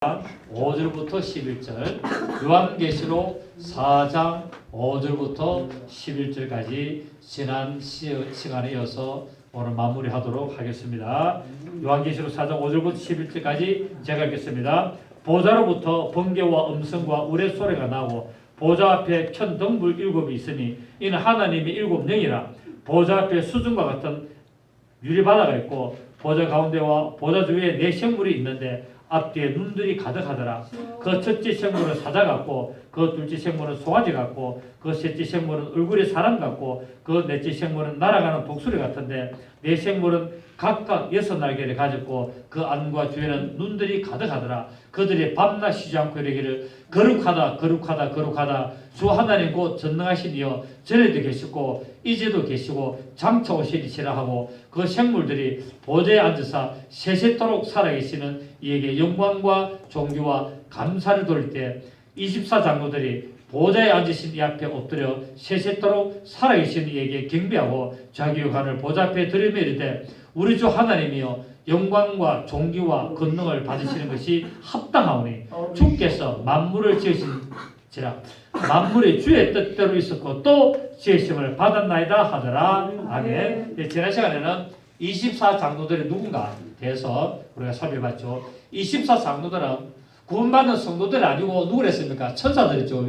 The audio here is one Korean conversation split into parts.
5절부터 11절, 요한계시록 4장 5절부터 11절까지 지난 시간에 이어서 오늘 마무리하도록 하겠습니다. 요한계시록 4장 5절부터 11절까지 제가 읽겠습니다. 보좌로부터 번개와 음성과 우레소리가 나고 보좌 앞에 큰 등불 7이 있으니 이는 하나님의 7영이라. 보좌 앞에 수중과 같은 유리바다가 있고 보좌 가운데와 보좌 주위에 4생물이 있는데 앞뒤에 눈들이 가득하더라. 그 첫째 생물은 사자 같고 그 둘째 생물은 송아지 같고 그 셋째 생물은 얼굴이 사람 같고 그 넷째 생물은 날아가는 독수리 같은데 네 생물은 각각 6날개를 가졌고 그 안과 주에는 눈들이 가득하더라. 그들이 밤낮 쉬지 않고 이르기를 거룩하다 거룩하다 거룩하다 주 하나님 곧 전능하신 이여 전에도 계시고 이제도 계시고 장차 오시리시라 하고 그 생물들이 보좌에 앉으사 세세토록 살아계시는 이에게 영광과 존귀와 감사를 돌릴 때 24장로들이 보좌에 앉으신 이 앞에 엎드려 세세토록 살아계신 이에게 경배하고 자기 유관을 보좌 앞에 들이며 이르되 우리 주 하나님이여 영광과 존귀와 권능을 받으시는 것이 합당하오니 주께서 만물을 지으신지라 만물이 주의 뜻대로 있었고 또 지으심을 받았나이다 하더라. 아멘. 지난 시간에는 24장로들이 누군가 대해서 우리가 살펴봤죠. 24장로들은 구원받은 성도들이 아니고 누구랬습니까? 천사들이죠.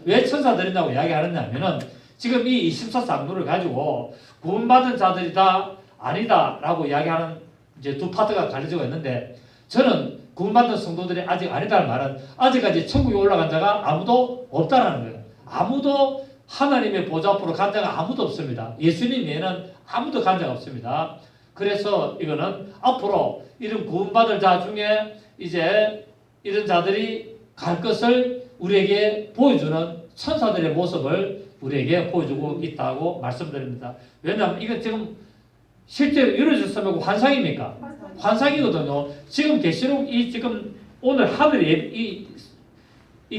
왜 천사들이라고 이야기하느냐면은 지금 이 24장로를 가지고 구원받은 자들이다 아니다 라고 이야기하는 이제 두 파트가 가려지고 있는데, 저는 구원받은 성도들이 아직 아니다는 말은 아직까지 천국에 올라간 자가 아무도 없다라는 거예요. 아무도 하나님의 보좌 앞으로 간 자가 아무도 없습니다. 예수님 외에는 아무도 간 자가 없습니다. 그래서 이거는 앞으로 이런 구원받을 자 중에 이제 이런 자들이 갈 것을 우리에게 보여주는 천사들의 모습을 우리에게 보여주고 있다고 말씀드립니다. 왜냐하면 이건 지금 실제로 이루어졌으면 환상입니까? 환상이거든요. 지금 계시록 지금 오늘 하늘에 이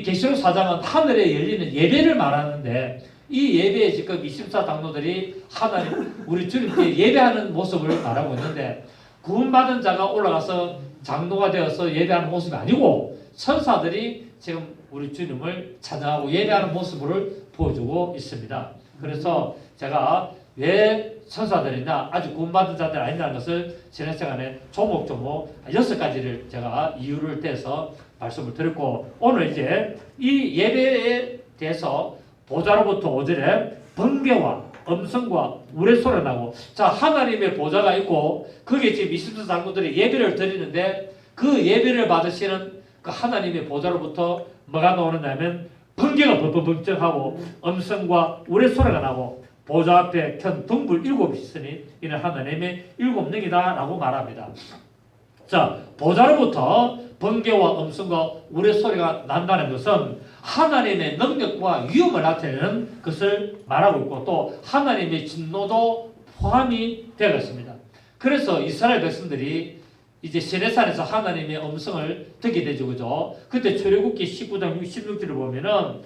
계시록 4장은 하늘에 열리는 예배를 말하는데 이 예배에 지금 24장로들이 하나님 우리 주님께 예배하는 모습을 말하고 있는데, 구원받은 자가 올라가서 장로가 되어서 예배하는 모습이 아니고 천사들이 지금 우리 주님을 찬양하고 예배하는 모습을 보여주고 있습니다. 그래서 제가 왜 천사들이나 아주 구원받은 자들 아니라는 것을 지난 시간에 조목조목 6가지를 제가 이유를 대서 말씀을 드렸고, 오늘 이제 이 예배에 대해서 보좌로부터 5절에 번개와 음성과 우레소리가 나고, 자 하나님의 보좌가 있고 거기에 지금 24장로들이 예배를 드리는데 그 예배를 받으시는 그 하나님의 보좌로부터 뭐가 나오느냐면 번개가 벙벙벙쩍하고 음성과 우레소리가 나고 보좌 앞에 큰 등불 7이 있으니 이는 하나님의 7영이다 라고 말합니다. 자, 보좌로부터 번개와 음성과 우레소리가 난다는 것은 하나님의 능력과 위엄을 나타내는 것을 말하고 있고, 또 하나님의 진노도 포함이 되었습니다. 그래서 이스라엘 백성들이 이제 시내산에서 하나님의 음성을 듣게 되죠. 그죠? 그때 출애굽기 19장 16절을 보면은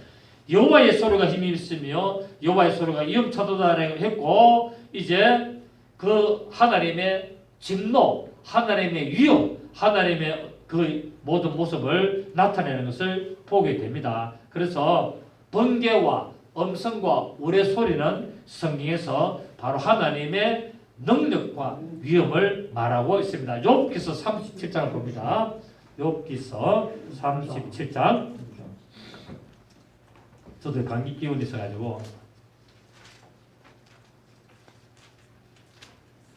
여호와의 소리가 힘이 있으며 여호와의 소리가 위엄차도다라고 했고, 이제 그 하나님의 진노, 하나님의 위엄, 하나님의 그 모든 모습을 나타내는 것을 보게 됩니다. 그래서 번개와 음성과 우레소리는 성경에서 바로 하나님의 능력과 위엄을 말하고 있습니다. 욥기서 37장을 봅니다. 욥기서 37장. 저도 감기 기운이 있어가지고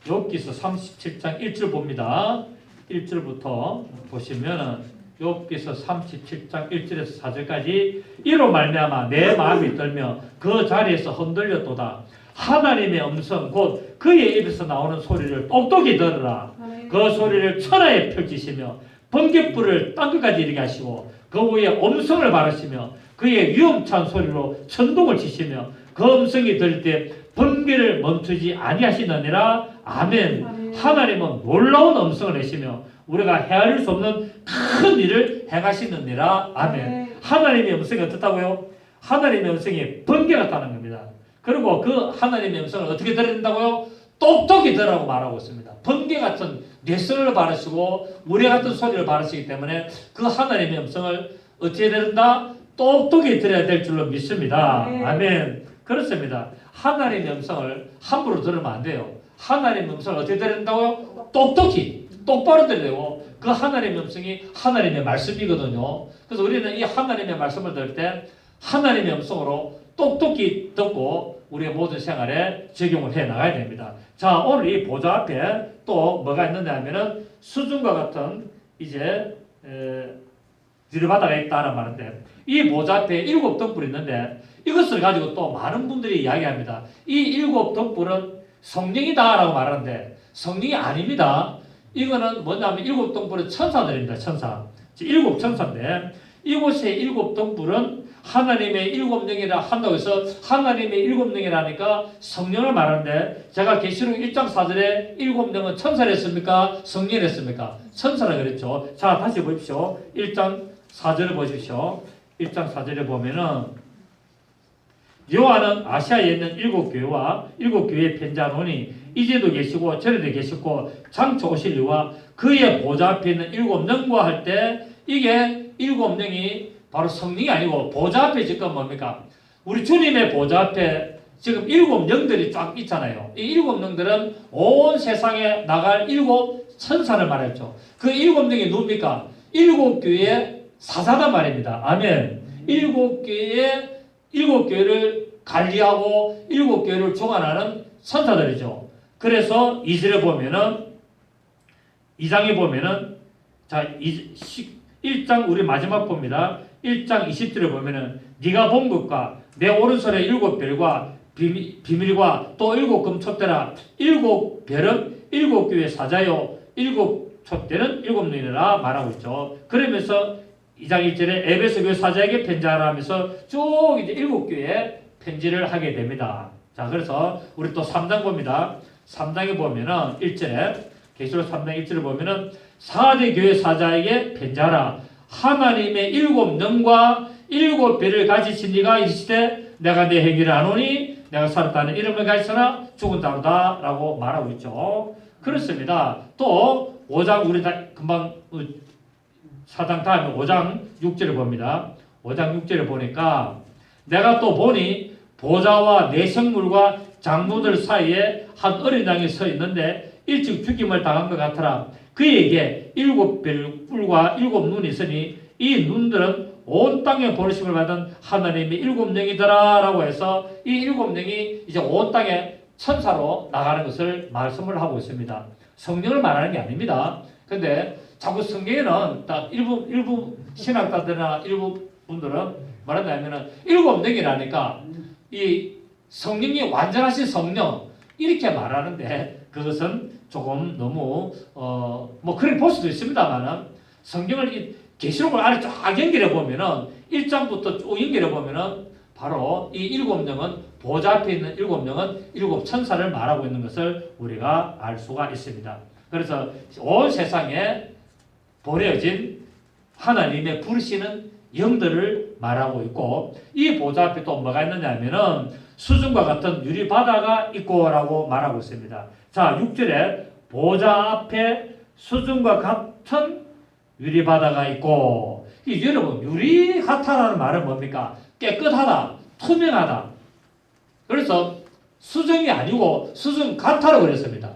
욥기서 37장 1절 봅니다. 1절부터 보시면은 욥기서 37장 1절에서 4절까지 이로 말미암아 내 마음이 떨며 그 자리에서 흔들렸도다. 하나님의 음성 곧 그의 입에서 나오는 소리를 똑똑히 들으라. 그 소리를 천하에 펼치시며 번갯불을 땅끝까지 이르게 하시고 그 위에 음성을 바르시며 그의 위엄찬 소리로 천둥을 치시며 그 음성이 들릴 때 번개를 멈추지 아니하시느니라. 아멘. 하나님은 놀라운 음성을 내시며 우리가 헤아릴 수 없는 큰 일을 행하시느니라. 아멘. 하나님의 음성이 어떻다고요? 하나님의 음성이 번개 같다는 겁니다. 그리고 그 하나님의 음성을 어떻게 들어야 된다고요? 똑똑히 들으라고 말하고 있습니다. 번개 같은 뇌성을 바르시고 우리 같은 소리를 바르시기 때문에 그 하나님의 음성을 어찌 해야 된다? 똑똑히 들어야 될 줄로 믿습니다. 아멘. 그렇습니다. 하나님의 음성을 함부로 들으면 안 돼요. 하나님의 음성을 어떻게 들어야 된다고요? 똑똑히, 똑바로 들어야 되고 그 하나님의 음성이 하나님의 말씀이거든요. 그래서 우리는 이 하나님의 말씀을 들을 때 하나님의 음성으로 똑똑히 듣고 우리의 모든 생활에 적용을 해 나가야 됩니다. 자, 오늘 이 보좌 앞에 또 뭐가 있느냐 하면은 수준과 같은 이제 유리바다가 있다는 말인데 이 보좌 앞에 7 덕불이 있는데 이것을 가지고 또 많은 분들이 이야기합니다. 이 7 덕불은 성령이다라고 말하는데 성령이 아닙니다. 이거는 뭐냐면 7 덕불은 천사들입니다. 천사. 7 천사인데 이곳의 7 덕불은 하나님의 7영이라 한다고 해서 하나님의 7영이라니까 성령을 말하는데 제가 계시록 1장 4절에 7영은 천사랬습니까? 성령이랬습니까? 천사라 그랬죠. 자, 다시 보십시오. 1장 4절을 보십시오. 1장 4절에 보면은 요한은 아시아에 있는 7 교회와 7 교회에 편지하노니 이제도 계시고 전에도 계시고 장차 오실 이와 그의 보좌 앞에 있는 7영과 할 때 이게 7영이 바로 성령이 아니고 보좌 앞에 지금 뭡니까? 우리 주님의 보좌 앞에 지금 7영들이 쫙 있잖아요. 이 7영들은 온 세상에 나갈 7 천사를 말했죠. 그 7영이 누굽니까? 7 교회의 사사단 말입니다. 아멘. 7 교회를 관리하고 7 교회를 주관하는 천사들이죠. 그래서 2절에 보면은 2장에 보면은 자 1장 우리 마지막 봅니다. 1장 20절에 보면은 네가 본 것과 내 오른손에 7별과 비밀과 또 7 금촛대라 7 별은 7 교회 사자요 7 촛대는 7눈이라 말하고 있죠. 그러면서 2장 1절에 에베소 교회 사자에게 편지하라 하면서 쭉 이제 7 교회에 편지를 하게 됩니다. 자, 그래서 우리 또 3장 봅니다. 3장에 보면은 1절에 계시록 3장 1절에 보면은 4대 교회 사자에게 편지하라. 하나님의 7영과 7별을 가지신 이가 이르시되 내가 내 행위를 아노니 내가 살았다는 이름을 가지으나 죽은다로다 라고 말하고 있죠. 그렇습니다. 또 5장 우리 다 금방 4장 다음에 5장 6절을 봅니다. 5장 6절을 보니까 내가 또 보니 보좌와 내생물과 장로들 사이에 한 어린 양이 서 있는데 일찍 죽임을 당한 것 같더라. 그에게 7 뿔과 7 눈이 있으니 이 눈들은 온 땅에 버리심을 받은 하나님의 7영이더라 라고 해서 이 7영이 이제 온 땅에 천사로 나가는 것을 말씀을 하고 있습니다. 성령을 말하는 게 아닙니다. 근데 자꾸 성경에는 딱 일부 신학자들이나 일부 분들은 말한다면은 7영이라니까 이 성령이 완전하신 성령 이렇게 말하는데 그것은 조금 너무 뭐 그렇게 볼 수도 있습니다만은 성경을 계시록을 아래 쫙 연결해 보면은 1장부터 쭉 연결해 보면은 바로 이 7영은 보좌 앞에 있는 7영은 7 천사를 말하고 있는 것을 우리가 알 수가 있습니다. 그래서 온 세상에 보내어진 하나님의 부르시는 영들을 말하고 있고 이 보좌 앞에 또 뭐가 있느냐 하면은 수준과 같은 유리바다가 있고라고 말하고 있습니다. 자, 6절에 보좌 앞에 수준과 같은 유리바다가 있고 여러분 유리 같다라는 말은 뭡니까? 깨끗하다, 투명하다. 그래서 수준이 아니고 수준 같다라고 그랬습니다.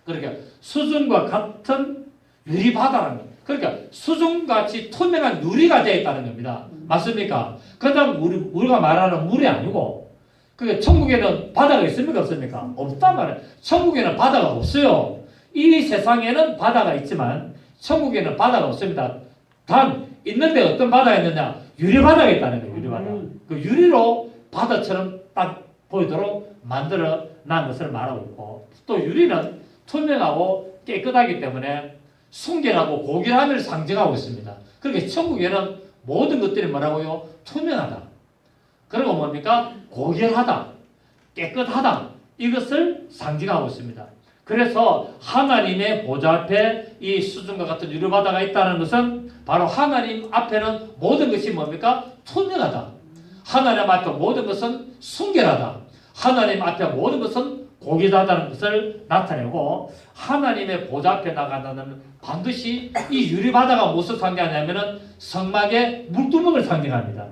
그러니까 수준과 같은 유리바다라는 거예요. 그러니까 수준같이 투명한 유리가 되어 있다는 겁니다. 맞습니까? 그 다음 우리가 말하는 물이 아니고 그게 천국에는 바다가 있습니까? 없습니까? 없단 말이에요. 천국에는 바다가 없어요. 이 세상에는 바다가 있지만 천국에는 바다가 없습니다. 단 있는데 어떤 바다가 있느냐? 유리바다가 있다는 거예요. 유리바다. 그 유리로 바다처럼 딱 보이도록 만들어 난 것을 말하고 있고 또 유리는 투명하고 깨끗하기 때문에 순결하고 고결함을 상징하고 있습니다. 그렇게 천국에는 모든 것들이 뭐라고요? 투명하다. 그리고 뭡니까? 고결하다. 깨끗하다. 이것을 상징하고 있습니다. 그래서 하나님의 보좌 앞에 이 수준과 같은 유리바다가 있다는 것은 바로 하나님 앞에는 모든 것이 뭡니까? 투명하다. 하나님 앞에 모든 것은 순결하다. 하나님 앞에 모든 것은 고귀하다는 것을 나타내고, 하나님의 보좌 앞에 나가는 반드시 이 유리바다가 무엇을 상징하냐면은 성막의 물두멍을 상징합니다.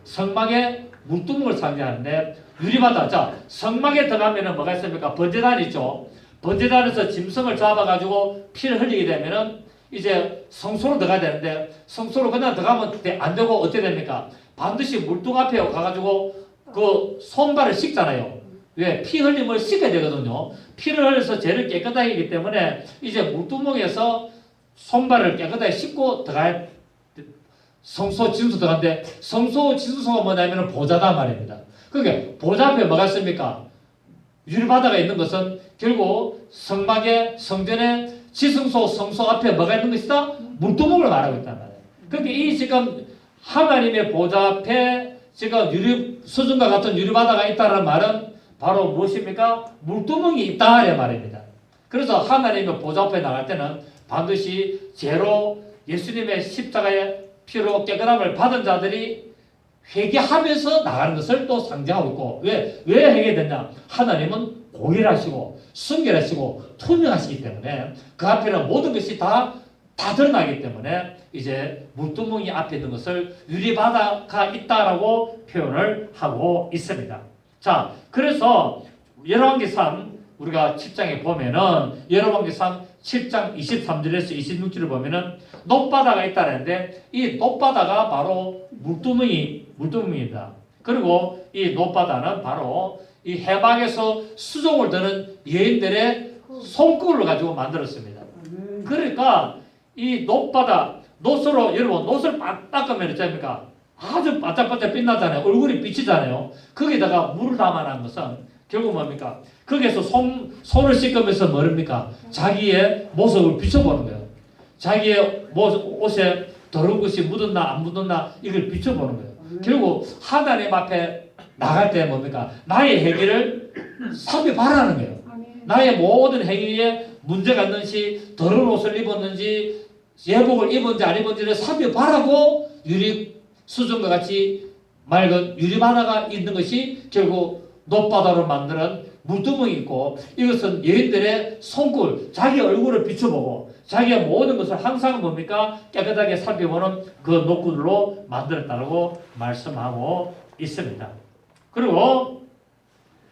성막의 물두멍을 상징하는데, 유리바다, 자, 성막에 들어가면은 뭐가 있습니까? 번제단 있죠. 번제단에서 짐승을 잡아가지고 피를 흘리게 되면은 이제 성소로 들어가야 되는데, 성소로 그냥 들어가면 안 되고 어떻게 됩니까? 반드시 물두멍 앞에 가가지고 그 손발을 씻잖아요. 왜? 피 흘림을 씻어야 되거든요. 피를 흘려서 죄를 깨끗하게 하기 때문에 이제 물두멍에서 손발을 깨끗하게 씻고 들어가야, 성소 진수 들어가는데, 성소 진수소가 뭐냐면 보좌단 말입니다. 그게 보좌 앞에 뭐가 있습니까? 유리바다가 있는 것은 결국 성막의 성전의 지성소 성소 앞에 뭐가 있는 것이다? 물두멍을 말하고 있단 말이에요. 그러니까 이 지금 하나님의 보좌 앞에 지금 수준과 같은 유리바다가 있다는 말은 바로 무엇입니까? 물두멍이 있다 이 말입니다. 그래서 하나님의 보좌 앞에 나갈 때는 반드시 죄로 예수님의 십자가의 피로 깨끗함을 받은 자들이 회개하면서 나가는 것을 또 상징하고 있고, 왜 회개됐냐? 하나님은 공일하시고 순결하시고 투명하시기 때문에 그 앞에는 모든 것이 다 드러나기 때문에 이제 물두멍이 앞에 있는 것을 유리바다가 있다라고 표현을 하고 있습니다. 자, 그래서 열왕기상 우리가 7장에 보면은, 열왕기상 7장 23절에서 26절을 보면은 높바다가 있다는데, 이 높바다가 바로 물두멍입니다. 그리고 이 높바다는 바로 이 해방에서 수종을 드는 여인들의 손글을 가지고 만들었습니다. 그러니까 이 높바다, 노스로, 여러분 노스를 닦으면 어떻습니까? 아주 반짝반짝 빛나잖아요. 얼굴이 비치잖아요. 거기다가 물을 담아놓은 것은 결국 뭡니까? 거기에서 손을 씻으면서 뭐랍니까? 자기의 모습을 비춰보는 거예요. 자기의 옷에 더러운 것이 묻었나 안 묻었나 이걸 비춰보는 거예요. 결국 하나님 앞에 나갈 때 뭡니까? 나의 행위를 삽입하라는 거예요. 나의 모든 행위에 문제가 있는지, 더러운 옷을 입었는지, 예복을 입은지 안 입은지를 삽입하라고 유리 수준과 같이 맑은 유리바다가 있는 것이 결국 높바다로 만드는 물두멍이 있고, 이것은 여인들의 손길, 자기 얼굴을 비춰보고 자기의 모든 것을 항상 뭡니까? 깨끗하게 살펴보는 그 노구들로 만들었다고 말씀하고 있습니다. 그리고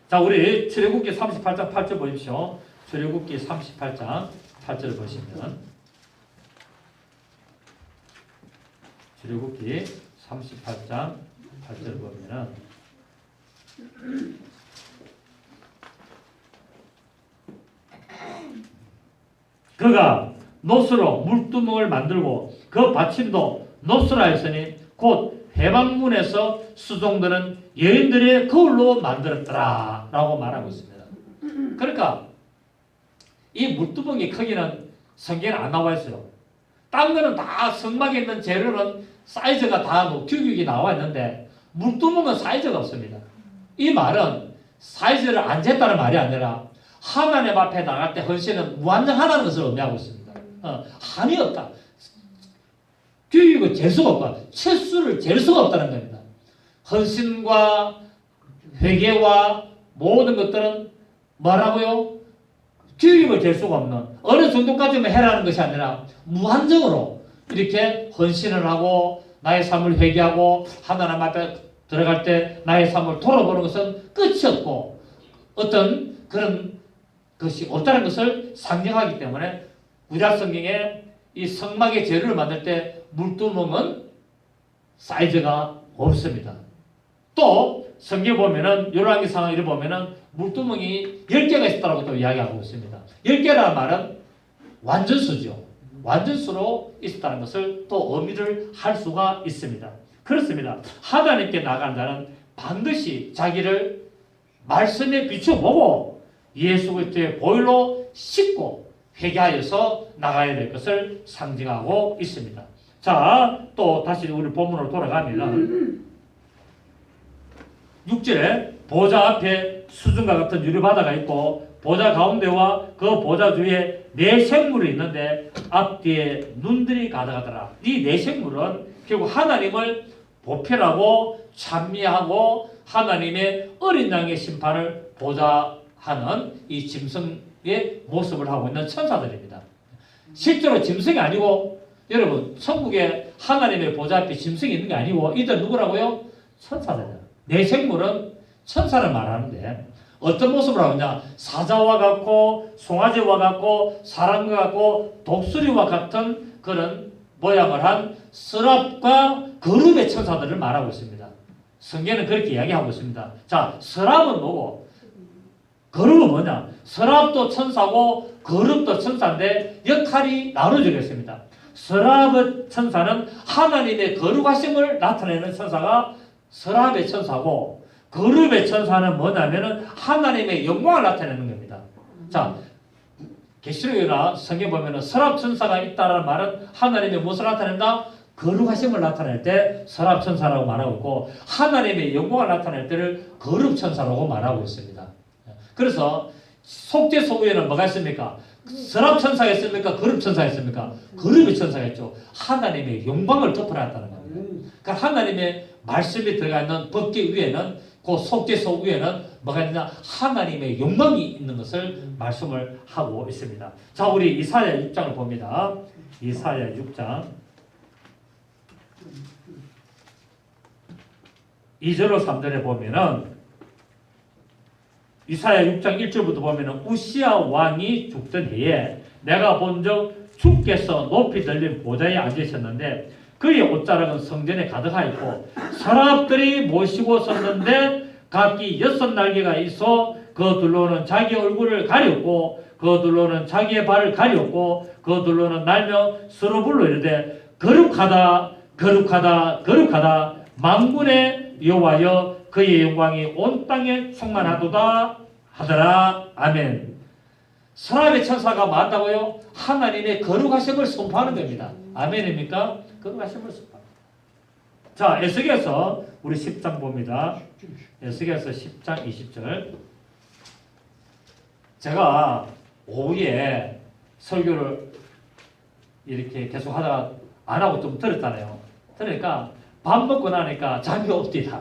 자, 우리 출애굽기 38장 8절 보십시오. 출애굽기 38장 8절 보시면, 출애굽기 38장 8절 보면은 그가 노스로 물두멍을 만들고 그 받침도 노스라 했으니 곧 회방문에서 수종드는 여인들의 거울로 만들었더라 라고 말하고 있습니다. 그러니까 이 물두멍의 크기는 성경에 안 나와 있어요. 딴 거는 다 성막에 있는 재료는 사이즈가 다 규격이 나와 있는데 물두멍은 사이즈가 없습니다. 이 말은 사이즈를 안 쟀다는 말이 아니라 하나님 앞에 나갈 때 헌신은 무한정하다는 것을 의미하고 있습니다. 한이 없다. 규격을 잴 수가 없다. 채수를 잴 수가 없다는 겁니다. 헌신과 회개와 모든 것들은 뭐라고요? 규격을 잴 수가 없는, 어느 정도까지만 해라는 것이 아니라 무한정으로 이렇게 헌신을 하고 나의 삶을 회개하고 하나님 앞에 들어갈 때 나의 삶을 돌아보는 것은 끝이 없고 어떤 그런 것이 없다는 것을 상징하기 때문에 구약 성경에 이 성막의 재료를 만들 때 물두멍은 사이즈가 없습니다. 또 성경에 보면은 열왕기상을 이렇게 보면은 물두멍이 10개가 있다고 또 이야기하고 있습니다. 10개라는 말은 완전수죠. 완전수로 있었다는 것을 또 의미를 할 수가 있습니다. 그렇습니다. 하나님께 나간 자는 반드시 자기를 말씀에 비춰보고 예수 그리스도의 보혈로 씻고 회개하여서 나가야 될 것을 상징하고 있습니다. 자, 또 다시 우리 본문으로 돌아가면 6절에 보좌 앞에 수준과 같은 유리바다가 있고 보좌 가운데와 그 보좌 주위에 네 생물이 있는데 앞뒤에 눈들이 가득하더라. 이 네 생물은 결국 하나님을 보편하고 찬미하고 하나님의 어린 양의 심판을 보좌 하는 이 짐승의 모습을 하고 있는 천사들입니다. 실제로 짐승이 아니고 여러분 천국에 하나님의 보좌 앞에 짐승이 있는 게 아니고 이들 누구라고요? 천사들이에요. 내 생물은 천사를 말하는데 어떤 모습을 하고 있냐? 사자와 같고 송아지와 같고 사람과 같고 독수리와 같은 그런 모양을 한 서랍과 거룹의 천사들을 말하고 있습니다. 성경은 그렇게 이야기하고 있습니다. 자, 서랍은 뭐고 거룹은 뭐냐? 서랍도 천사고 거룹도 천사인데 역할이 나눠져 있습니다. 서랍의 천사는 하나님의 거룩하심을 나타내는 천사가 서랍의 천사고 거룩의 천사는 뭐냐면은 하나님의 영광을 나타내는 겁니다. 자, 계시록이나 성경 보면은 서랍 천사가 있다라는 말은 하나님의 무엇을 나타낸다? 거룩하심을 나타낼 때 서랍 천사라고 말하고 있고 하나님의 영광을 나타낼 때를 거룩 천사라고 말하고 있습니다. 그래서 속죄 소구에는 뭐가 있습니까? 서랍 천사가 있습니까? 거룩 천사가 있습니까? 거룩의 천사가 있죠. 하나님의 영광을 덮어놨다는 겁니다. 그러니까 하나님의 말씀이 들어가 있는 법궤 위에는 그 속죄소 위에는 뭐가 있느냐? 하나님의 영광이 있는 것을 말씀을 하고 있습니다. 자, 우리 이사야 6장을 봅니다. 이사야 6장 2절로 3절에 보면은 이사야 6장 1절부터 보면은 우시야 왕이 죽던 해에 내가 본적 주께서 높이 들린 보좌에 앉으셨는데 그의 옷자락은 성전에 가득하였고 서랍들이 모시고 섰는데 각기 6날개가 있어 그 둘로는 자기 얼굴을 가렸고 그 둘로는 자기의 발을 가렸고 그 둘로는 날며 서로 불러 이르되 거룩하다 거룩하다 거룩하다 만군의 여호와여 그의 영광이 온 땅에 충만하도다 하더라. 아멘. 서랍의 천사가 맞다고요? 하나님의 거룩하심을 선포하는 겁니다. 아멘입니까? 거룩하심을 선포합니다. 자, 에스겔서 우리 10장 봅니다. 에스겔서 10장 20절. 제가 오후에 설교를 이렇게 계속 하다가 안 하고 좀 들었잖아요. 그러니까 밥 먹고 나니까 잠이 없디다.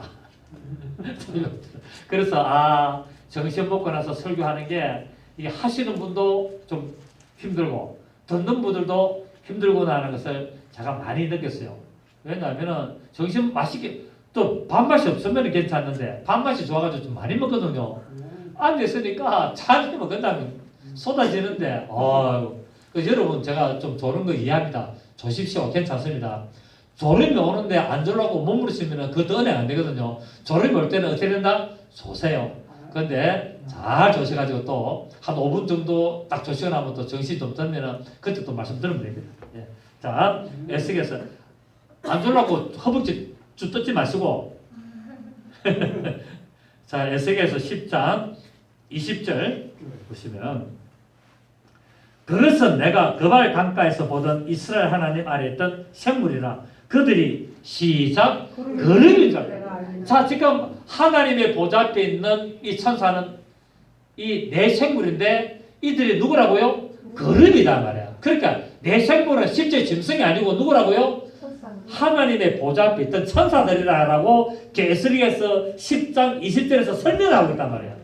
그래서 정신 먹고 나서 설교하는 게 이 하시는 분도 좀 힘들고 듣는 분들도 힘들고 하는 것을 제가 많이 느꼈어요. 왜냐하면 정신 맛있게 또 밥맛이 없으면 괜찮은데 밥맛이 좋아가지고 좀 많이 먹거든요. 앉아있으니까 잠이 먹는다면 쏟아지는데 여러분 제가 좀 조는 거 이해합니다. 조십시오. 괜찮습니다. 졸음이 오는데 안 졸라고 머무르시면 그것도 은행 안 되거든요. 졸음이 올 때는 어떻게 된다? 조세요. 근데 잘 조셔가지고 또 한 5분 정도 딱 조시고 나면 또 정신 좀 들면은 그때 또 말씀 들으면 됩니다. 예. 자, 에스겔서 안 졸라고 허벅지 쭉 뜯지 마시고 자, 에스겔서 10장 20절 보시면 그것은 내가 그발 강가에서 보던 이스라엘 하나님 아래 있던 생물이라 그들이 시작 거룩인 줄 알아요. 자, 지금 하나님의 보좌 앞에 있는 이 천사는 이 내 생물인데 이들이 누구라고요? 거룩이다 말이야. 그러니까 내 생물은 실제 짐승이 아니고 누구라고요? 하나님의 보좌 앞에 있던 천사들이라고 에스겔서 10장 20절에서 설명하고 있단 말이야.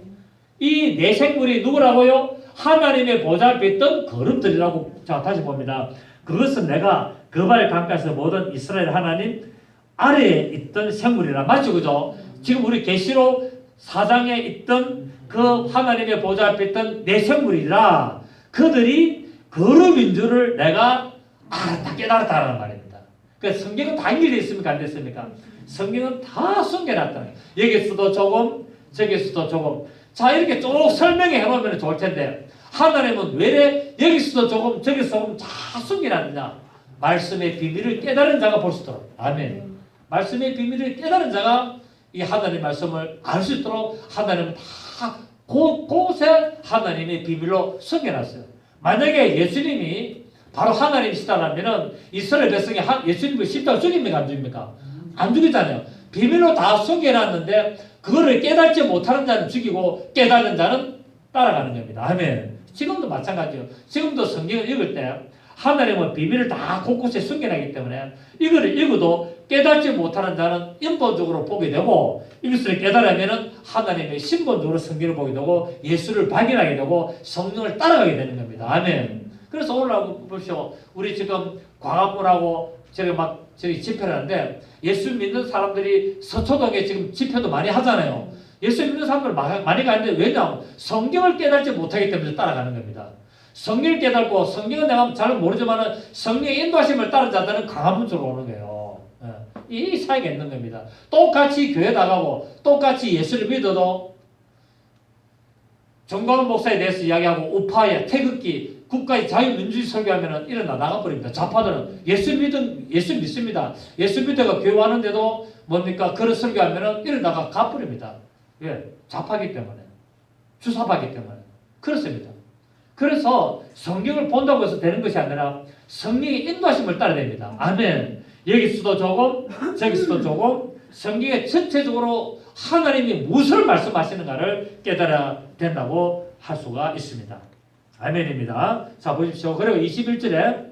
이 내 생물이 누구라고요? 하나님의 보좌 앞에 있던 거룩들이라고. 자, 다시 봅니다. 그것은 내가 그발 강가에서 모든 이스라엘 하나님 아래에 있던 생물이라. 맞죠? 그죠? 지금 우리 계시록 4장에 있던 그 하나님의 보좌 앞에 있던 내 생물이라 그들이 거룩인 줄을 내가 알았다 깨달았다라는 말입니다. 그러니까 성경은 다 연결되어 있습니까? 안 됐습니까? 성경은 다 숨겨놨다는 거예요. 여기서도 조금 저기서도 조금. 자, 이렇게 쭉 설명해 놓으면 좋을 텐데 하나님은 왜 여기서도 조금 저기서 조금 다 숨겨놨느냐. 말씀의 비밀을 깨달은 자가 볼 수 있도록. 아멘. 말씀의 비밀을 깨달은 자가 이 하나님의 말씀을 알 수 있도록 하나님은 다 곳곳에 하나님의 비밀로 숨겨놨어요. 만약에 예수님이 바로 하나님이시다라면은 이스라엘 백성이 예수님을 십자가 죽입니까? 안 죽입니까? 안 죽이잖아요. 비밀로 다 숨겨놨는데 그거를 깨닫지 못하는 자는 죽이고 깨닫는 자는 따라가는 겁니다. 아멘. 지금도 마찬가지예요. 지금도 성경을 읽을 때 하나님은 비밀을 다 곳곳에 숨겨놨기 때문에 이거를 읽어도 깨닫지 못하는 자는 인본적으로 보게 되고 이것을 깨달으면 하나님의 신본적으로 성경을 보게 되고 예수를 발견하게 되고 성령을 따라가게 되는 겁니다. 아멘. 그래서 오늘 보십시오. 우리 지금 광화문하고 저기 집회를 하는데 예수 믿는 사람들이 서초동에 지금 집회도 많이 하잖아요. 예수 믿는 사람들 많이 가는데 왜냐하면 성경을 깨닫지 못하기 때문에 따라가는 겁니다. 성경을 깨닫고 성경은 내가 잘 모르지만 성령의 인도하심을 따른 자들은 강화문 쪽으로 오는 거예요. 이 차이가 있는 겁니다. 똑같이 교회 나가고 똑같이 예수를 믿어도 정광훈 목사에 대해서 이야기하고 우파에 태극기 국가의 자유민주주의 설교하면 일어나 나가버립니다. 좌파들은 예수 믿습니다. 예수 믿어가 교회 와는데도 뭡니까? 그런 설교하면 일어나가 가버립니다. 왜? 좌파기 때문에. 주사파기 때문에. 그렇습니다. 그래서 성경을 본다고 해서 되는 것이 아니라 성령의 인도하심을 따라야 됩니다. 아멘. 여기서도 조금, 저기서도 조금 성경에 전체적으로 하나님이 무엇을 말씀하시는가를 깨달아야 된다고 할 수가 있습니다. 아멘입니다. 자, 보십시오. 그리고 21절에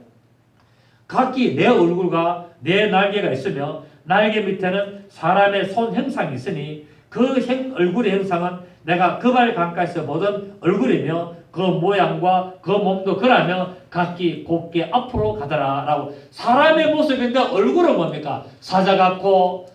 각기 내 얼굴과 내 날개가 있으며 날개 밑에는 사람의 손 형상이 있으니 그 얼굴의 형상은 내가 그발 강가에서 보던 얼굴이며 그 모양과 그 몸도 그라며 각기 곱게 앞으로 가더라 라고. 사람의 모습인데 얼굴은 뭡니까? 사자 같고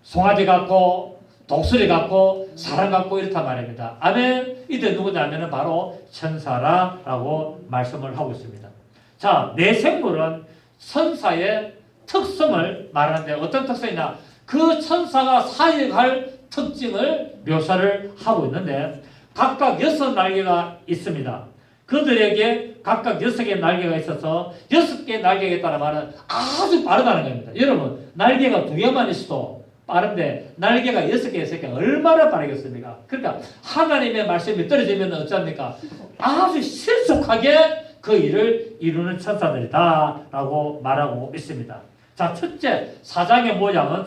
송아지 같고 독수리 같고 사람 같고 이렇단 말입니다. 아멘. 이들 누구냐면 바로 천사라라고 말씀을 하고 있습니다. 자, 내 생물은 천사의 특성을 말하는데 어떤 특성이냐? 그 천사가 사역할 특징을 묘사를 하고 있는데 각각 6날개가 있습니다. 그들에게 각각 6개의 날개가 있어서 6개의 날개에 따라 말은 아주 빠르다는 겁니다. 여러분, 날개가 2개만 있어도 빠른데 날개가 6개, 6개 얼마나 빠르겠습니까? 그러니까 하나님의 말씀이 떨어지면 어쩝니까? 아주 신속하게 그 일을 이루는 천사들이다 라고 말하고 있습니다. 자, 첫째, 사자의 모양은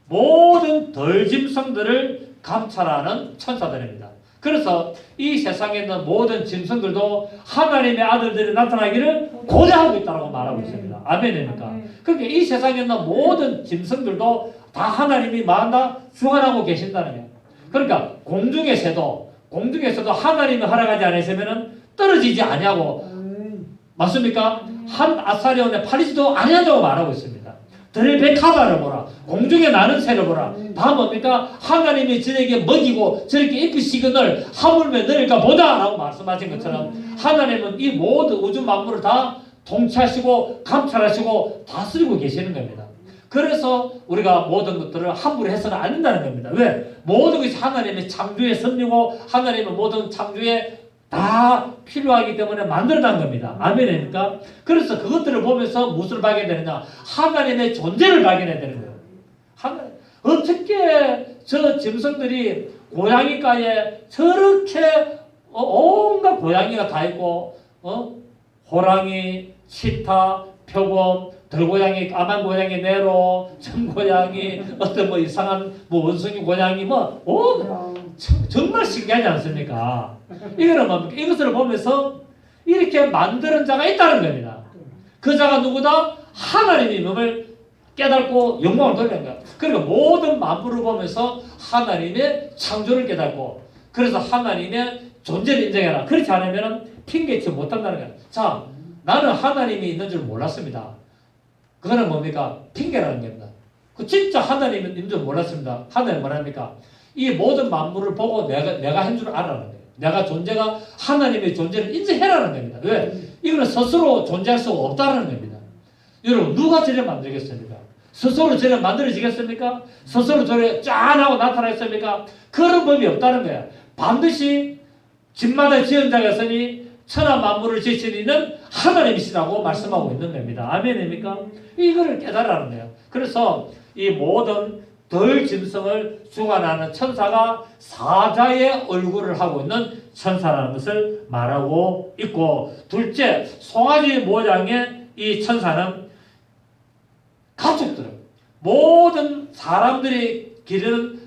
모든 덜짐승들을 감찰하는 천사들입니다. 그래서 이 세상에 있는 모든 짐승들도 하나님의 아들들이 나타나기를 고대하고 있다고 말하고 있습니다. 아멘입니까? 그러니까 이 세상에 있는 모든 짐승들도 다 하나님이 만나 주관하고 계신다는 거예요. 그러니까 공중에서도 하나님이 허락하지 않으시면 떨어지지 아니하고 맞습니까? 한 아사리온에 팔리지도 아니한다고 말하고 있습니다. 들의 백합화를 보라. 공중에 나는 새를 보라. 다 뭡니까? 하나님이 저에게 먹이고 저렇게 잎이 식은을 하물며 넣을까 보다 라고 말씀하신 것처럼 하나님은 이 모든 우주 만물을 다 통치하시고 감찰하시고 다스리고 계시는 겁니다. 그래서 우리가 모든 것들을 함부로 해서는 안 된다는 겁니다. 왜? 모든 것이 하나님의 창조의 섭리고 하나님의 모든 창조에 다 필요하기 때문에 만들어낸 겁니다. 아멘입니까? 그래서 그것들을 보면서 무엇을 발견되느냐? 하나님의 존재를 발견해야 되는 거예요. 어떻게 저 짐승들이 고양이가에 저렇게 온갖 고양이가 다 있고 호랑이, 치타, 표범, 들고양이, 까만 고양이, 네로, 청고양이, 어떤 이상한 원숭이 고양이 정말 신기하지 않습니까? 이거는 뭡니까? 이것을 보면서 이렇게 만드는 자가 있다는 겁니다. 그 자가 누구다? 하나님의 몸을 깨닫고 영광을 돌리는 거야. 그러니까 모든 만물을 보면서 하나님의 창조를 깨닫고 그래서 하나님의 존재를 인정해라. 그렇지 않으면 핑계치 못한다는 거야. 자, 나는 하나님이 있는 줄 몰랐습니다. 그거는 뭡니까? 핑계라는 겁니다. 그 진짜 하나님이 있는 줄 몰랐습니다. 하나님 뭐랍니까? 이 모든 만물을 보고 내가 한 줄 알아라는 거예요. 내가 존재가 하나님의 존재를 인정해라는 겁니다. 왜? 이거는 스스로 존재할 수가 없다는 겁니다. 여러분, 누가 저를 만들겠습니까? 스스로 저를 만들어지겠습니까? 스스로 저를 짠하고 나타나겠습니까? 그런 법이 없다는 거야. 반드시 집마다 지은 자가 있으니 천하 만물을 지으신 이는 하나님이시라고 말씀하고 있는 겁니다. 아멘입니까? 이거를 깨달으라는 거예요. 그래서 이 모든 덜 짐승을 주관하는 천사가 사자의 얼굴을 하고 있는 천사라는 것을 말하고 있고, 둘째, 송아지 모양의 이 천사는 가축들, 모든 사람들이 기르는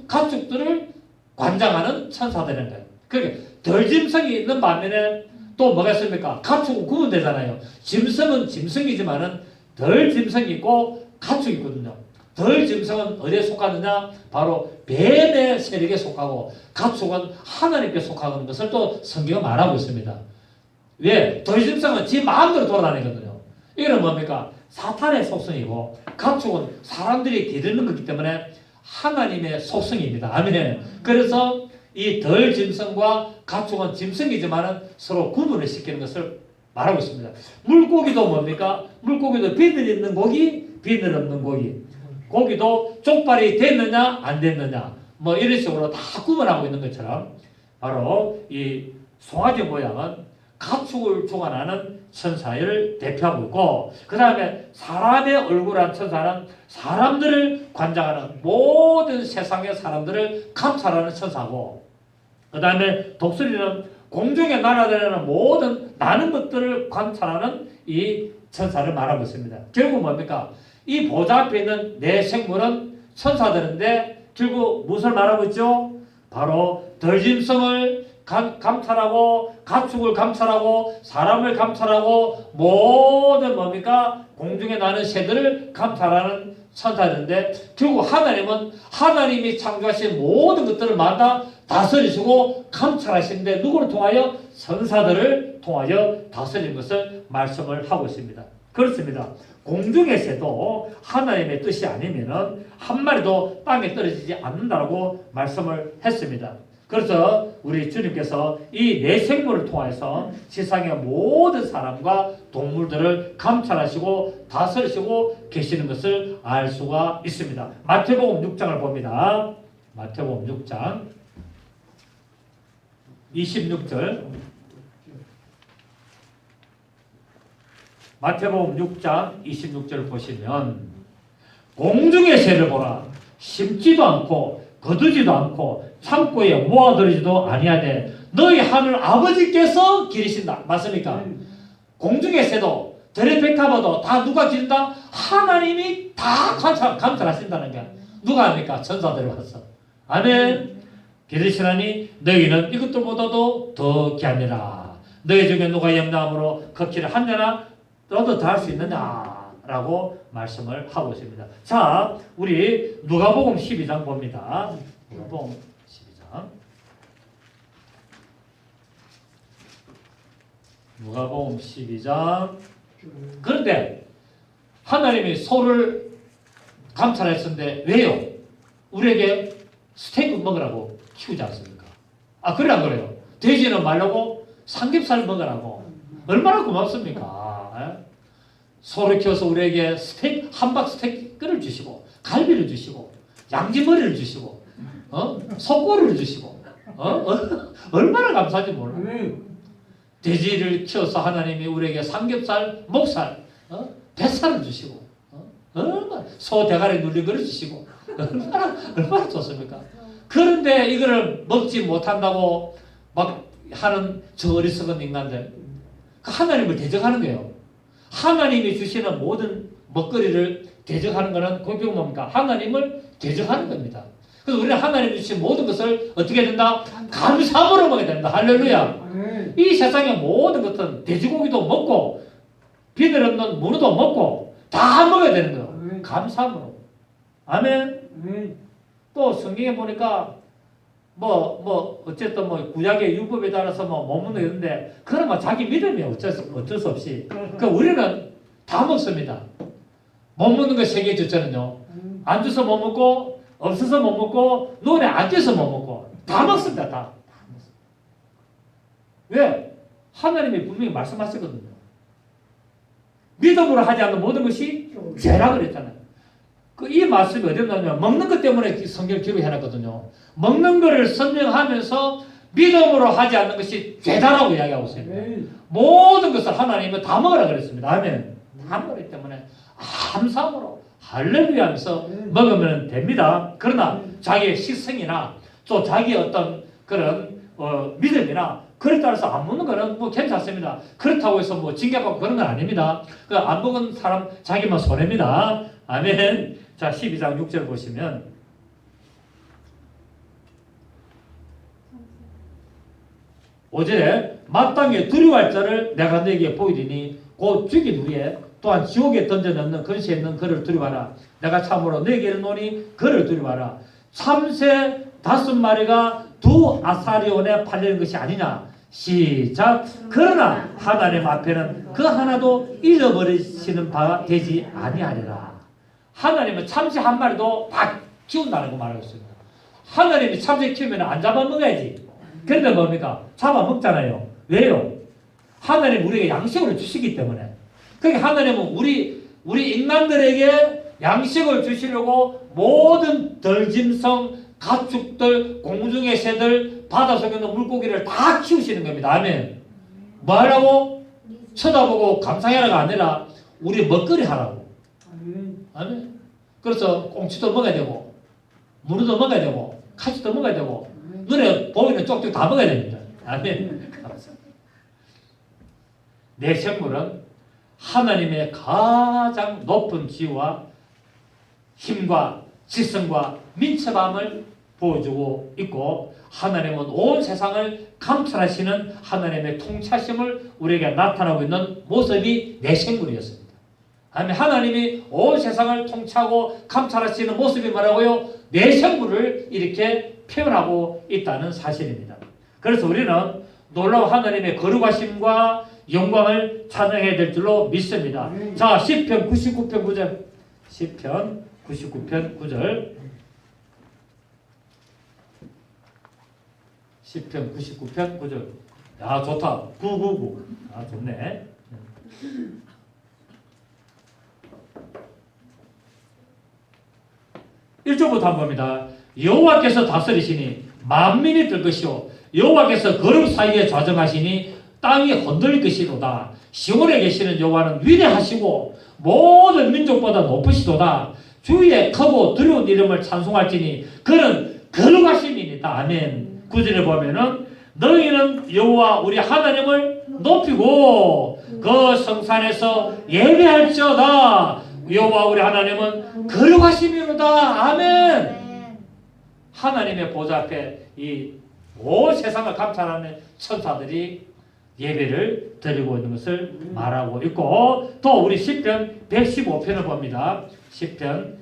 가축들을 관장하는 천사들인 거예요. 그러니까 덜 짐승이 있는 반면에 또 뭐가 있습니까? 가축은 구분되잖아요. 짐승은 짐승이지만은 덜 짐승이 있고 가축이 있거든요. 덜 짐승은 어디에 속하느냐? 바로 뱀의 세력에 속하고 가축은 하나님께 속하는 것을 또 성경은 말하고 있습니다. 왜? 덜 짐승은 지 마음대로 돌아다니거든요. 이거는 뭡니까? 사탄의 속성이고 가축은 사람들이 기르는 거기 때문에 하나님의 속성입니다. 아멘. 그래서 이 덜 짐승과 가축은 짐승이지만은 서로 구분을 시키는 것을 말하고 있습니다. 물고기도 뭡니까? 물고기도 비늘 있는 고기, 비늘 없는 고기. 고기도 족발이 됐느냐, 안 됐느냐. 뭐 이런 식으로 다 구분하고 있는 것처럼 바로 이 송아지 모양은 가축을 주관하는 천사를 대표하고 있고, 그 다음에 사람의 얼굴한 천사는 사람들을 관장하는 모든 세상의 사람들을 감찰하는 천사고, 그 다음에 독수리는 공중에 날아다니는 모든 많은 것들을 관찰하는 이 천사를 말하고 있습니다. 결국 뭡니까? 이 보좌 앞에 있는 네 생물은 천사들인데 결국 무엇을 말하고 있죠? 바로 덜짐승을 감찰하고 가축을 감찰하고 사람을 감찰하고 모든 뭡니까? 공중에 나는 새들을 감찰하는 천사들인데 결국 하나님은 하나님이 창조하신 모든 것들을 마다 다스리시고 감찰하시는데 누구를 통하여? 천사들을 통하여 다스리는 것을 말씀을 하고 있습니다. 그렇습니다. 공중의 새도 하나님의 뜻이 아니면은 한 마리도 땅에 떨어지지 않는다고 말씀을 했습니다. 그래서 우리 주님께서 이 네 생물을 통해서 세상의 모든 사람과 동물들을 감찰하시고 다스리시고 계시는 것을 알 수가 있습니다. 마태복음 6장을 봅니다. 마태복음 6장 26절. 마태복음 6장 26절 보시면 공중의 새를 보라. 심지도 않고 거두지도 않고 창고에 모아두지도 아니하되 너희 하늘 아버지께서 기르신다. 맞습니까? 공중의 새도 들의 백합화도 다 누가 기른다? 하나님이 다 감찰하신다는 게 누가 합니까? 천사들이 와서. 아멘. 기르시나니 너희는 이것들보다도 더 귀하니라. 너희 중에 누가 염려함으로 걷기를 하느냐 너도 다 할 수 있느냐 라고 말씀을 하고 있습니다. 자, 우리 누가복음 12장 봅니다. 누가복음 12장. 누가복음 12장. 그런데 하나님이 소를 감찰했었는데 왜요? 우리에게 스테이크 먹으라고 키우지 않습니까? 아, 그래 안 그래요? 돼지는 말라고 삼겹살 먹으라고. 얼마나 고맙습니까? 소를 키워서 우리에게 스테이크, 함박 스테이크를 주시고 갈비를 주시고 양지머리를 주시고 속꼬리를 주시고 얼마나 감사한지 몰라요. 돼지를 키워서 하나님이 우리에게 삼겹살, 목살, 뱃살을 주시고 얼마나 소 대가리 눌린 거를 주시고 얼마나 좋습니까? 그런데 이거를 먹지 못한다고 막 하는 저 어리석은 인간들, 하나님을 대적하는 거예요. 하나님이 주시는 모든 먹거리를 대적하는 것은 그게 뭡니까? 하나님을 대적하는 겁니다. 그래서 우리는 하나님이 주신 모든 것을 어떻게 해야 된다? 감사함으로 먹어야 된다. 할렐루야. 이 세상의 모든 것은 돼지고기도 먹고 비늘 없는 문어도 먹고 다 먹어야 되는 거예요. 감사함으로. 아멘. 또 성경에 보니까 어쨌든 구약의 율법에 따라서 못 먹는 게 있는데, 그러면 자기 믿음이 어쩔 수 없이. 그러니까 우리는 다 먹습니다. 못 먹는 거 세 개 줬잖아요. 안 줘서 못 먹고, 없어서 못 먹고, 눈에 안 띄어서 못 먹고, 다 먹습니다. 다 먹습니다. 왜? 하나님이 분명히 말씀하시거든요. 믿음으로 하지 않는 모든 것이 죄라 그랬잖아요. 이 말씀이 어디 나냐면 먹는 것 때문에 성경을 기록해놨거든요. 먹는 것을 설명하면서 믿음으로 하지 않는 것이 죄다라고 이야기하고 있습니다. 모든 것을 하나님은 다 먹으라 그랬습니다. 아멘. 다 먹기 때문에 감사함으로 할렐루야 하면서 먹으면 됩니다. 그러나 자기의 식성이나 또 자기의 어떤 그런 믿음이나 그에 따라서 안 먹는 거는 괜찮습니다. 그렇다고 해서 징계받고 그런 건 아닙니다. 안 먹은 사람 자기만 손해입니다. 아멘. 자, 12장 6절 보시면 5절에 마땅히 두려워할 자를 내가 너에게 보이리니 곧 죽인 후에 또한 지옥에 던져넣는 근시에 있는 그를 두려워하라. 내가 참으로 너에게 이르노니 그를 두려워하라. 참새 5마리가 두 아사리온에 팔리는 것이 아니냐. 시작. 그러나 하나님 앞에는 그 하나도 잃어버리시는 바 되지 아니하리라. 하나님은 참새 1마리도 다 키운다는 거 말하고 있습니다. 하나님이 참새 키우면 안 잡아먹어야지. 그런데 뭡니까? 잡아먹잖아요. 왜요? 하나님 우리에게 양식을 주시기 때문에. 그러니까 하나님은 우리 인간들에게 양식을 주시려고 모든 덜짐승, 가축들, 공중의 새들, 바닷속에 있는 물고기를 다 키우시는 겁니다. 아멘. 뭐 하라고? 쳐다보고 감상하라가 아니라 우리 먹거리 하라고. 아멘. 그래서 꽁치도 먹어야 되고 문어도 먹어야 되고 카치도 먹어야 되고 눈에 보이는 쪽쪽 다 먹어야 됩니다. 아멘. 내 생물은 하나님의 가장 높은 지위와 힘과 지성과 민첩함을 보여주고 있고 하나님은 온 세상을 감찰하시는 하나님의 통찰심을 우리에게 나타나고 있는 모습이 내 생물이었습니다. 아멘. 하나님이 온 세상을 통치하고 감찰하시는 모습이 뭐라고요? 내 생물을 이렇게 표현하고 있다는 사실입니다. 그래서 우리는 놀라운 하나님의 거룩하심과 영광을 찬양해야 될 줄로 믿습니다. 자, 시편 99편 9절. 시편 99편 9절. 시편 99편 9절. 야, 좋다. 999. 아, 좋네. 1절부터 한번 봅니다. 여호와께서 다스리시니 만민이 들 것이요 여호와께서 거룩 사이에 좌정하시니 땅이 흔들릴 것이로다. 시온에 계시는 여호와는 위대하시고 모든 민족보다 높으시도다. 주의 크고 두려운 이름을 찬송할지니 그는 거룩하심이니이다. 아멘. 9절에 보면은 너희는 여호와 우리 하나님을 높이고 그 성산에서 예배할지어다. 여호와 우리 하나님은 거룩하심이로다. 아멘. 하나님의 보좌 앞에 이 온 세상을 감찰하는 천사들이 예배를 드리고 있는 것을 말하고 있고 또 우리 시편 115편을 봅니다. 시편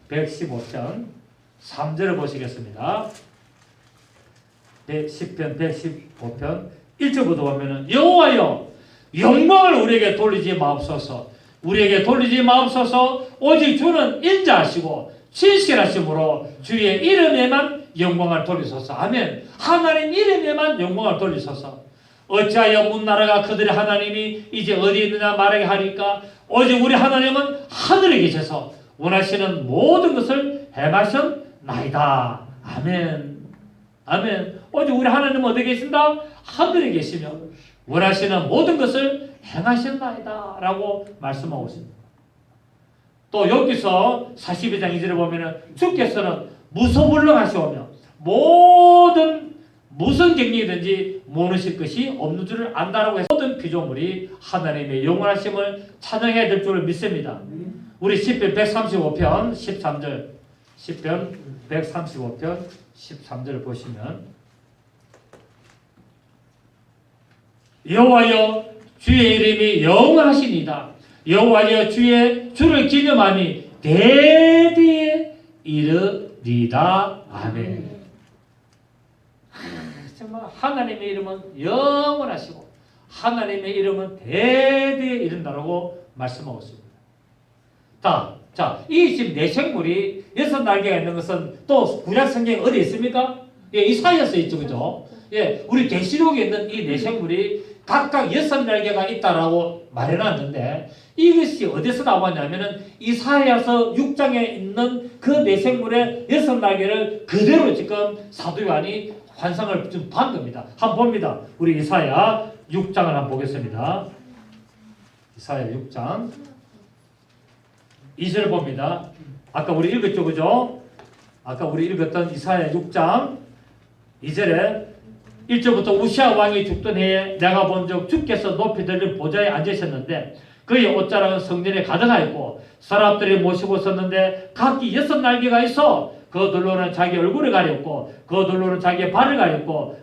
115편 3절을 보시겠습니다. 시편 115편 1절부터 보면은 여호와여 영광을 우리에게 돌리지 마옵소서. 우리에게 돌리지 마옵소서. 오직 주는 인자하시고 진실하심으로 주의 이름에만 영광을 돌리소서. 아멘. 하나님 이름에만 영광을 돌리소서. 어찌하여 문나라가 그들의 하나님이 이제 어디 있느냐 말하게 하니까 오직 우리 하나님은 하늘에 계셔서 원하시는 모든 것을 행하셨나이다. 아멘. 아멘. 오직 우리 하나님은 어디 계신다? 하늘에 계시며 원하시는 모든 것을 행하셨나이다 라고 말씀하고 있습니다. 또 여기서 42장 2절에 보면 주께서는 무소불능하시오며 무슨 경력이든지 모르실 것이 없는 줄을 안다라고 해서 모든 피조물이 하나님의 영원하심을 찬양해야 될 줄을 믿습니다. 우리 시편 135편 13절 시편 135편 13절을 보시면 여호와여 주의 이름이 영원하시니이다. 여호와여 주를 기념하니 대대에 이르리다. 아멘. 정말 하나님의 이름은 영원하시고 하나님의 이름은 대대에 이른다라고 말씀하고 있습니다. 자, 이 지금 네 생물이 6날개가 있는 것은 또 구약 성경에 어디 있습니까? 예, 이사야서에 있죠, 그죠? 예, 우리 계시록에 있는 이 네 생물이 각각 6날개가 있다라고 말해놨는데 이것이 어디서 나왔냐면은 이사야서 6장에 있는 그 네 생물의 6날개를 그대로 지금 사도 요한이 환상을 좀 본 겁니다. 한번 봅니다. 우리 이사야 6장을 한번 보겠습니다. 이사야 6장 2절을 봅니다. 아까 우리 읽었죠, 그죠? 아까 우리 읽었던 이사야 6장 2절에 1절부터 우시아 왕이 죽던 해에 내가 본즉 주께서 높이 들린 보좌에 앉으셨는데 그의 옷자락은 성전에 가득하였고 사람들이 모시고 섰는데 각기 6날개가 있어 그들로는 자기 얼굴을 가렸고 그들로는 자기의 발을 가렸고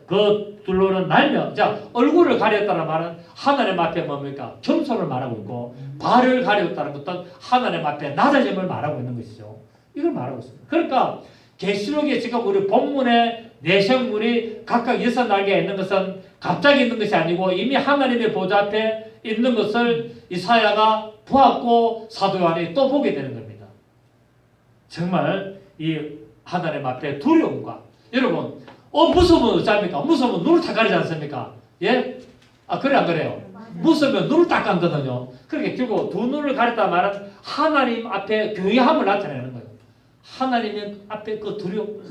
둘로는 날며, 자, 얼굴을 가렸다는 말은 하나님 앞에 뭡니까? 겸손을 말하고 있고, 발을 가렸다는 것은 하나님 앞에 낮아짐을 말하고 있는 것이죠. 이걸 말하고 있습니다. 그러니까 계시록에 지금 우리 본문의 내생물이 각각 6날개가 있는 것은 갑자기 있는 것이 아니고 이미 하나님의 보좌 앞에 있는 것을 이사야가 보았고 사도 요한이 또 보게 되는 겁니다. 정말 이 하나님 앞에 두려움과, 여러분 무서우면 어쩝니까? 무서우면 눈을 다 가리지 않습니까? 예? 그래 안 그래요? 무서우면 눈을 딱 감거든요. 그렇게 결국 두 눈을 가렸다 말은 하나님 앞에 교회함을 나타내는 거예요. 하나님 앞에 그 두려움,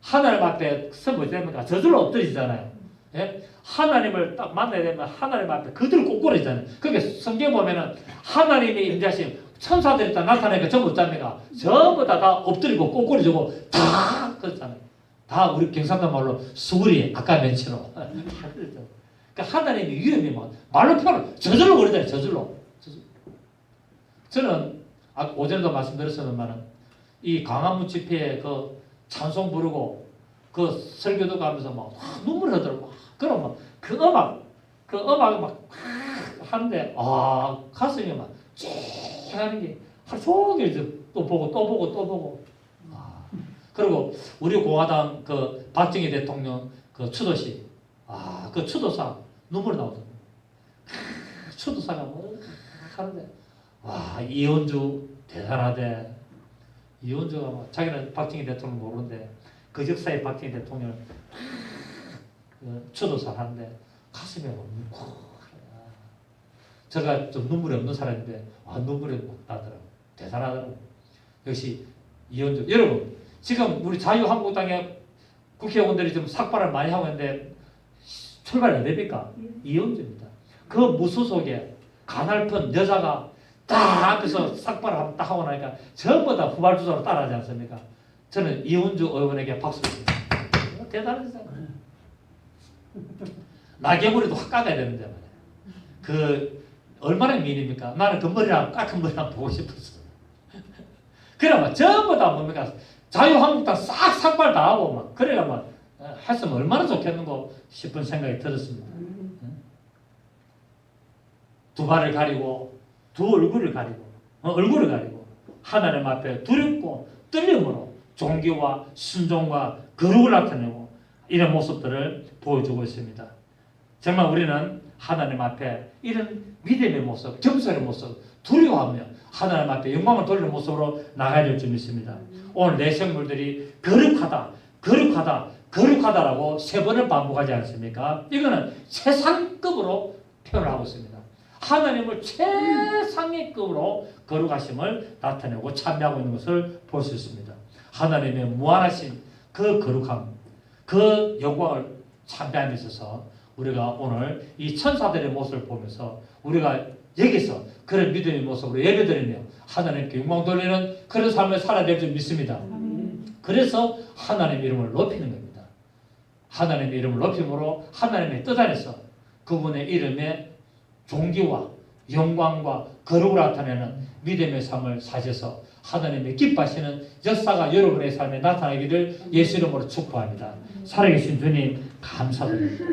하나님 앞에 서보게 됩니까? 저절로 엎드리잖아요. 예? 하나님을 딱 만나야 되면 하나님 앞에 그대로 꼬꾸라지잖아요. 그러니까 성경 보면은 하나님의 임재하심, 천사들이 다 나타나니까 전부 어쩝니까? 전부 다 엎드리고 꼬꾸라지고 다 그렇잖아요. 다 우리 경상도 말로 수구리 아까 맨처럼 다 그렇죠. 그러니까 하나님의 위엄이 말로 표현을 저절로 그러잖아요. 저절로. 저는 오전에도 말씀드렸었지만은 이 광화문 집회에 그 찬송 부르고 그 설교도 가면서 막 눈물이 흐르더라고. 그럼 그 음악을 막 하는데 가슴이 막 쨍하는 게 하루 종일 또 보고 그리고 우리 공화당 그 박정희 대통령 그 추도식 그 추도사 눈물이 나오더라고. 추도사가 하는데 이현주 대단하대. 이현주가 자기는 박정희 대통령 모르는데 그 역사의 박정희 대통령을 추도사 하는데 가슴에 뭉클해. 제가 좀 눈물이 없는 사람인데 눈물이 나더라고. 대단하더라고. 역시 이현주. 여러분 지금 우리 자유한국당의 국회의원들이 좀 삭발을 많이 하고 있는데 출발이 어디입니까? 이현주입니다. 그 무소속에 가날픈 여자가 딱 앞에서 삭발을 한번 딱 하고 나니까 전부 다 후발주자로 따라하지 않습니까? 저는 이현주 의원에게 박수를 칩니다. 대단하잖아요. 나경원이도 확 깎아야 되는데 말이야. 그 얼마나 미인입니까? 나는 그 머리랑 깎은 머리랑 보고 싶었어. 그러면 전부 다 뭡니까? 자유한국당 싹 삭발 다 하고 막 그래가 막 했으면 얼마나 좋겠는고 싶은 생각이 들었습니다. 두 발을 가리고 두 얼굴을 가리고 하나님 앞에 두렵고 떨림으로 종교와 순종과 거룩을 나타내고 이런 모습들을 보여주고 있습니다. 정말 우리는 하나님 앞에 이런 믿음의 모습, 겸손의 모습, 두려워하며 하나님 앞에 영광을 돌리는 모습으로 나가야 될 줄 믿습니다. 오늘 내생물들이 거룩하다라고 3번을 반복하지 않습니까? 이거는 최상급으로 표현을 하고 있습니다. 하나님을 최상위급으로 거룩하심을 나타내고 참여하고 있는 것을 볼 수 있습니다. 하나님의 무한하신 그 거룩함, 그 영광을 참배함에 있어서 우리가 오늘 이 천사들의 모습을 보면서 우리가 여기서 그런 믿음의 모습으로 예배드리며 하나님께 영광 돌리는 그런 삶을 살아야 될 줄 믿습니다. 그래서 하나님의 이름을 높이는 겁니다. 하나님의 이름을 높임으로 하나님의 뜻 안에서 그분의 이름에 존귀와 영광과 거룩을 나타내는 믿음의 삶을 사셔서 하나님의 기뻐하시는 역사가 여러분의 삶에 나타나기를 예수 이름으로 축복합니다. 살아계신 주님 감사드립니다.